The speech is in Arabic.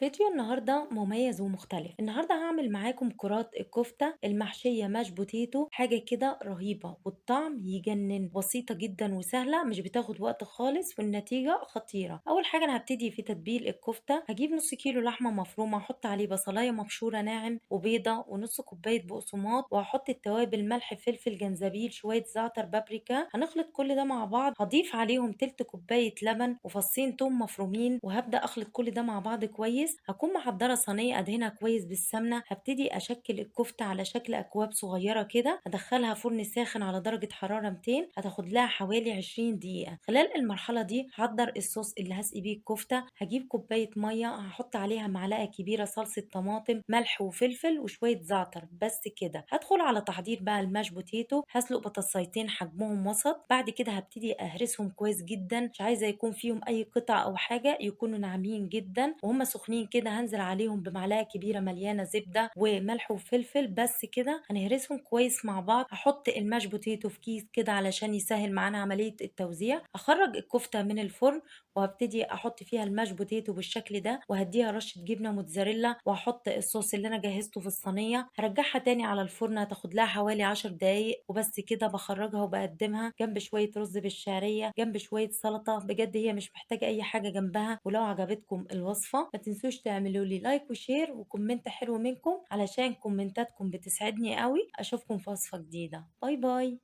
فيديو النهاردة مميز ومختلف. النهاردة هعمل معاكم كرات الكفتة المحشية ماش بوتيتو، حاجة كده رهيبة والطعم يجنن. بسيطة جدا وسهلة، مش بتاخد وقت خالص والنتيجة خطيرة. أول حاجة أنا هبتدي في تتبيل الكفتة. هجيب نص كيلو لحمة مفرومة، أحط عليه بصلاية مبشورة ناعم وبيضة ونص كوباية بقسماط، وهحط التوابل ملح فلفل جنزبيل شوية زعتر بابريكا. هنخلط كل ده مع بعض، هضيف عليهم تلت كوباية لبن وفصين توم مفرومين، وهبدأ أخلط كل ده مع بعض كويس. هكون محضرة صينية أدهنها كويس بالسمنة. هبتدي أشكل الكفتة على شكل أكواب صغيرة كده، هدخلها فرن ساخن على درجة حرارة 200، هتاخد لها حوالي 20 دقيقة. خلال المرحلة دي هحضر الصوص اللي هسقي بيه الكفتة. هجيب كوباية مية، هحط عليها معلقة كبيرة صلصة طماطم، ملح وفلفل وشوية زعتر، بس كده. هدخل على تحضير بقى الماش بوتيتو. هسلق بطاطسيتين حجمهم وسط، بعد كده هبتدي أهرسهم كويس جدا، مش عايزة يكون فيهم أي قطع أو حاجة، يكونوا ناعمين جدا. وهم سخنين كده هنزل عليهم بمعلقه كبيره مليانه زبده وملح وفلفل، بس كده. هنهرسهم كويس مع بعض. هحط الماش بوتيتو في كيس كده علشان يسهل معانا عمليه التوزيع. هخرج الكفته من الفرن وهبتدي احط فيها الماش بوتيتو بالشكل ده، وهديها رشه جبنه موتزاريلا، وهحط الصوص اللي انا جهزته في الصينيه. هرجعها تاني على الفرن، هتاخد لها حوالي 10 دقايق وبس كده. بخرجها وبقدمها جنب شويه رز بالشعريه، جنب شويه سلطه. بجد هي مش محتاجه اي حاجه جنبها. ولو عجبتكم الوصفه ما تنسوش تعملوا لي لايك وشير وكومنت حلو منكم، علشان كومنتاتكم بتسعدني قوي. اشوفكم في وصفه جديده. باي باي.